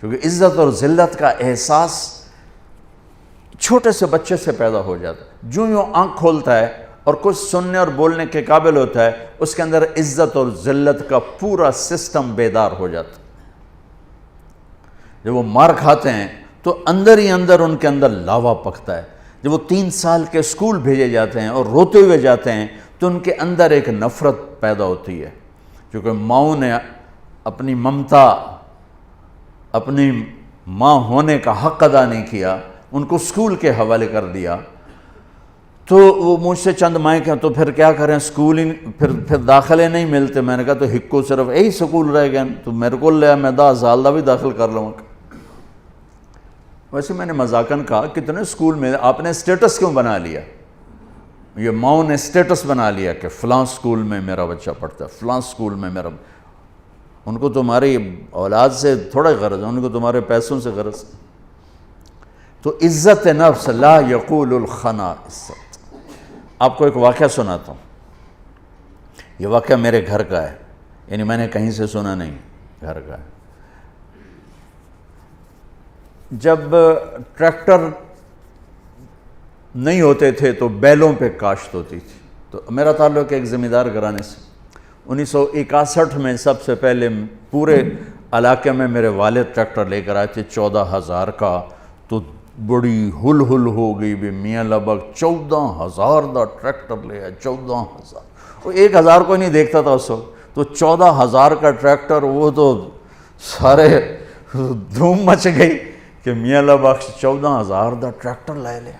کیونکہ عزت اور ذلت کا احساس چھوٹے سے بچے سے پیدا ہو جاتا ہے. جو یوں آنکھ کھولتا ہے اور کچھ سننے اور بولنے کے قابل ہوتا ہے، اس کے اندر عزت اور ذلت کا پورا سسٹم بیدار ہو جاتا ہے. جب وہ مار کھاتے ہیں تو اندر ہی اندر ان کے اندر لاوا پکتا ہے. جب وہ 3 سال کے اسکول بھیجے جاتے ہیں اور روتے ہوئے جاتے ہیں تو ان کے اندر ایک نفرت پیدا ہوتی ہے، کیونکہ ماؤں نے اپنی ممتا، اپنی ماں ہونے کا حق ادا نہیں کیا، ان کو اسکول کے حوالے کر دیا. تو وہ مجھ سے چند مائیں کہ تو پھر کیا کریں، اسکول ہی پھر داخلے نہیں ملتے. میں نے کہا تو ہکو صرف یہی سکول رہ گئے تو میرے کو لیا، میں 10 سال دا بھی داخل کر لوں گا. ویسے میں نے مذاقاً کہا کتنے اسکول میں آپ نے اسٹیٹس کیوں بنا لیا؟ یہ ماؤں نے اسٹیٹس بنا لیا کہ فلاں اسکول میں میرا بچہ پڑھتا ہے، فلاں اسکول میں میرا. ان کو تمہاری اولاد سے تھوڑا غرض ہے، ان کو تمہارے پیسوں سے غرض ہے. تو عزت نفس لا یقول الخنا عزت. آپ کو ایک واقعہ سناتا ہوں. یہ واقعہ میرے گھر کا ہے، یعنی میں نے کہیں سے سنا نہیں، گھر کا ہے. جب ٹریکٹر نہیں ہوتے تھے تو بیلوں پہ کاشت ہوتی تھی. تو میرا تعلق ایک زمیندار گھرانے سے. 1961 میں سب سے پہلے پورے علاقے میں میرے والد ٹریکٹر لے کر آئے تھے 14,000 کا. تو بڑی ہل ہو گئی بھی، میاں لبک 14,000 دا ٹریکٹر لے آئے. 14,000 وہ 1,000 کو نہیں دیکھتا تھا اس وقت. تو 14,000 کا ٹریکٹر، وہ تو سارے دھوم مچ گئی کہ میاں لبک 14,000 دا ٹریکٹر لے لیا.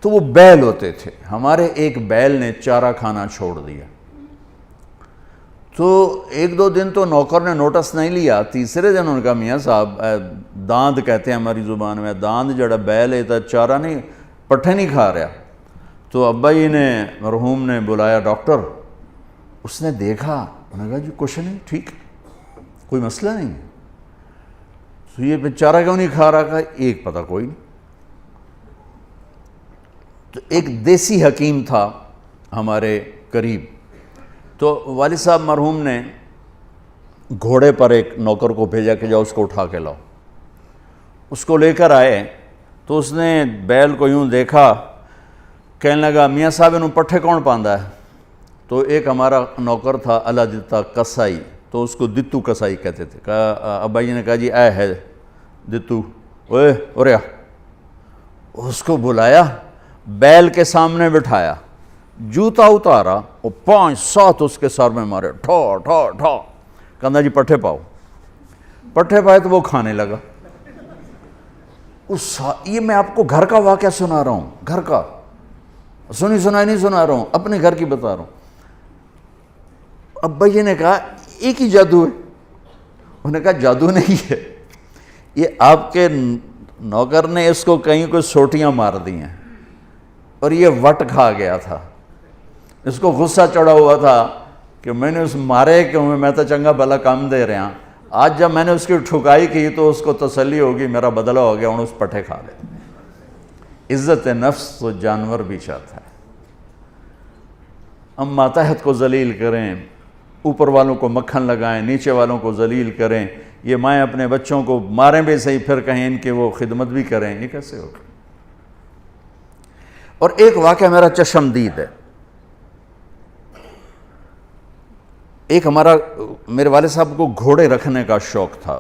تو وہ بیل ہوتے تھے. ہمارے ایک بیل نے چارہ کھانا چھوڑ دیا. تو 1-2 دن تو نوکر نے نوٹس نہیں لیا. تیسرے دن ان کا میاں صاحب داند کہتے ہیں ہماری زبان میں، داند جڑا بیل ہے تو چارہ نہیں، پٹھے نہیں کھا رہا. تو ابا جی نے مرحوم نے بلایا ڈاکٹر. اس نے دیکھا، انہوں نے کہا جی کچھ نہیں، ٹھیک، کوئی مسئلہ نہیں. تو یہ چارہ کیوں نہیں کھا رہا؟ کہا ایک پتہ کوئی نہیں. تو ایک دیسی حکیم تھا ہمارے قریب. تو والد صاحب مرحوم نے گھوڑے پر ایک نوکر کو بھیجا کہ جاؤ اس کو اٹھا کے لاؤ. اس کو لے کر آئے تو اس نے بیل کو یوں دیکھا، کہنے لگا میاں صاحب انہوں پٹھے کون پاندا ہے؟ تو ایک ہمارا نوکر تھا اللہ دتا کسائی، تو اس کو دتو کسائی کہتے تھے. کہا ابا جی نے کہا جی اے ہے دتو، اوے اوریا. اس کو بلایا، بیل کے سامنے بٹھایا، جوتا اتارا اور 5-7 اس کے سر میں مارے، ٹھا ٹھا ٹھا. کہنا جی پٹھے پاؤ. پٹھے پائے تو وہ کھانے لگا. یہ میں آپ کو گھر کا واقعہ سنا رہا ہوں، گھر کا، سنائی نہیں سنا رہا ہوں، اپنے گھر کی بتا رہا ہوں. ابا جی نے کہا ایک ہی جادو ہے. انہوں نے کہا جادو نہیں ہے، یہ آپ کے نوکر نے اس کو کہیں کوئی سوٹیاں مار دی ہیں اور یہ وٹ کھا گیا تھا. اس کو غصہ چڑھا ہوا تھا کہ میں نے اس مارے کیوں، میں تو چنگا بھلا کام دے رہا. آج جب میں نے اس کی ٹھکائی کی تو اس کو تسلی ہوگی میرا بدلہ ہو گیا، اس پٹھے کھا لے. عزت نفس تو جانور بھی چاہتا ہے. ہم ماتحت کو ذلیل کریں، اوپر والوں کو مکھن لگائیں، نیچے والوں کو ذلیل کریں. یہ مائیں اپنے بچوں کو ماریں بھی صحیح، پھر کہیں ان کی وہ خدمت بھی کریں. یہ کیسے ہوگا؟ اور ایک واقعہ میرا چشمدید ہے. ایک میرے والد صاحب کو گھوڑے رکھنے کا شوق تھا،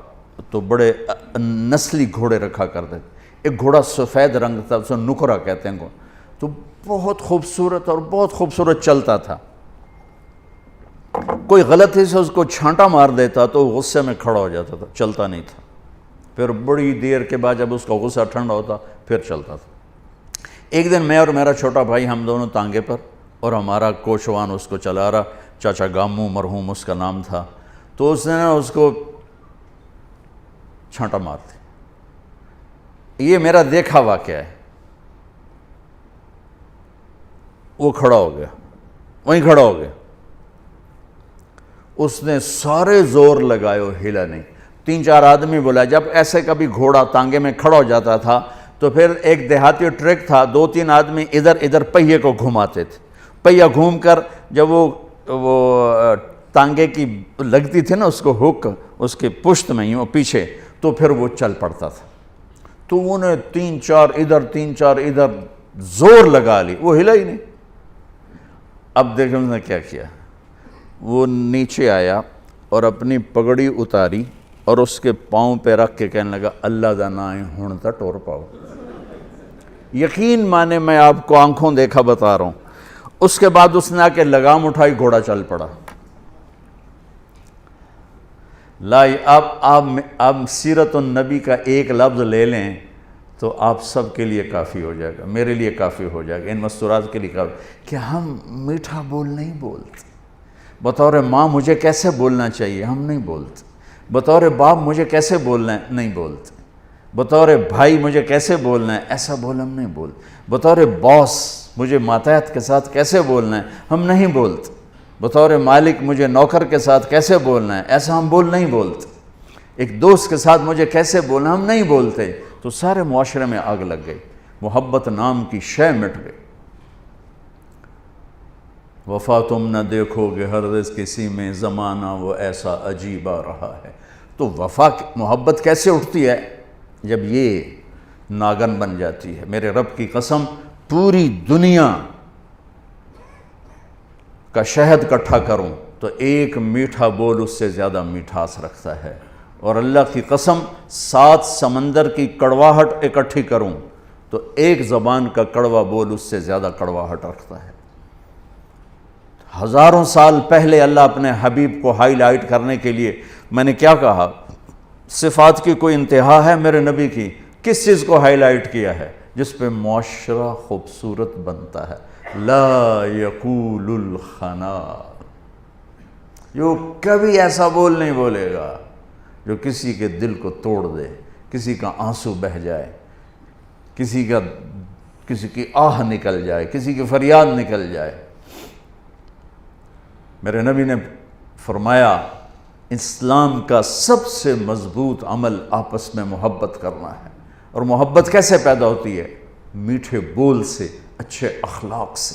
تو بڑے نسلی گھوڑے رکھا کرتے. ایک گھوڑا سفید رنگ تھا، اسے نکرا کہتے ہیں، تو بہت خوبصورت اور بہت خوبصورت چلتا تھا. کوئی غلطی سے اس کو چھانٹا مار دیتا تو غصے میں کھڑا ہو جاتا تھا، چلتا نہیں تھا. پھر بڑی دیر کے بعد جب اس کا غصہ ٹھنڈا ہوتا پھر چلتا تھا. ایک دن میں اور میرا چھوٹا بھائی ہم دونوں تانگے پر، اور ہمارا کوچوان اس کو چلا رہا، چاچا گامو مرحوم اس کا نام تھا. تو اس نے اس کو چھانٹا مار دی. یہ میرا دیکھا واقعہ ہے. وہ کھڑا ہو گیا، وہیں کھڑا ہو گیا. اس نے سارے زور لگائے، ہلا نہیں. 3-4 آدمی بولا. جب ایسے کبھی گھوڑا تانگے میں کھڑا ہو جاتا تھا تو پھر ایک دیہاتی ٹرک تھا، 2-3 آدمی ادھر پہیے کو گھماتے تھے. پہیہ گھوم کر جب وہ تانگے کی لگتی تھی نا اس کو ہک اس کے پشت میں ہی پیچھے، تو تو پھر وہ چل پڑتا تھا. تو انہیں 3-4 ادھر 3-4 ادھر زور لگا لی, وہ ہلا ہی نہیں. اب دیکھیں اس نے کیا کیا, وہ نیچے آیا اور اپنی پگڑی اتاری اور اس کے پاؤں پہ رکھ کے کہنے لگا اللہ دا نام ہن تا ٹور پاؤ. یقین مانے میں آپ کو آنکھوں دیکھا بتا رہا ہوں. اس کے بعد اس نے آ کے لگام اٹھائی, گھوڑا چل پڑا. آپ سیرت النبی کا ایک لفظ لے لیں تو آپ سب کے لیے کافی ہو جائے گا, میرے لیے کافی ہو جائے گا, ان مستورات کے لیے کافی. کہ ہم میٹھا بول نہیں بولتے. بطور ماں مجھے کیسے بولنا چاہیے, ہم نہیں بولتے. بطور باپ مجھے کیسے بولنا ہے, نہیں بولتے. بطور بھائی مجھے کیسے بولنا ہے, ایسا بول ہم نہیں بولتے. بطور باس مجھے ماتحت کے ساتھ کیسے بولنا ہے, ہم نہیں بولتے. بطور مالک مجھے نوکر کے ساتھ کیسے بولنا ہے, ایسا ہم نہیں بولتے. ایک دوست کے ساتھ مجھے کیسے بولنا, ہم نہیں بولتے. تو سارے معاشرے میں آگ لگ گئی, محبت نام کی شے مٹ گئی. وفا تم نہ دیکھو گے ہرگز کسی میں, زمانہ وہ ایسا عجیب آ رہا ہے. تو وفا محبت کیسے اٹھتی ہے, جب یہ ناگن بن جاتی ہے. میرے رب کی قسم, پوری دنیا کا شہد اکٹھا کروں تو ایک میٹھا بول اس سے زیادہ میٹھاس رکھتا ہے. اور اللہ کی قسم 7 سمندر کی کڑواہٹ اکٹھی کروں تو ایک زبان کا کڑوا بول اس سے زیادہ کڑواہٹ رکھتا ہے. ہزاروں سال پہلے اللہ اپنے حبیب کو ہائی لائٹ کرنے کے لیے, میں نے کیا کہا, صفات کی کوئی انتہا ہے میرے نبی کی, کس چیز کو ہائی لائٹ کیا ہے, جس پہ معاشرہ خوبصورت بنتا ہے. لا یقول الخنا, جو کبھی ایسا بول نہیں بولے گا جو کسی کے دل کو توڑ دے, کسی کا آنسو بہہ جائے, کسی کی آہ نکل جائے, کسی کی فریاد نکل جائے. میرے نبی نے فرمایا اسلام کا سب سے مضبوط عمل آپس میں محبت کرنا ہے. اور محبت کیسے پیدا ہوتی ہے, میٹھے بول سے, اچھے اخلاق سے.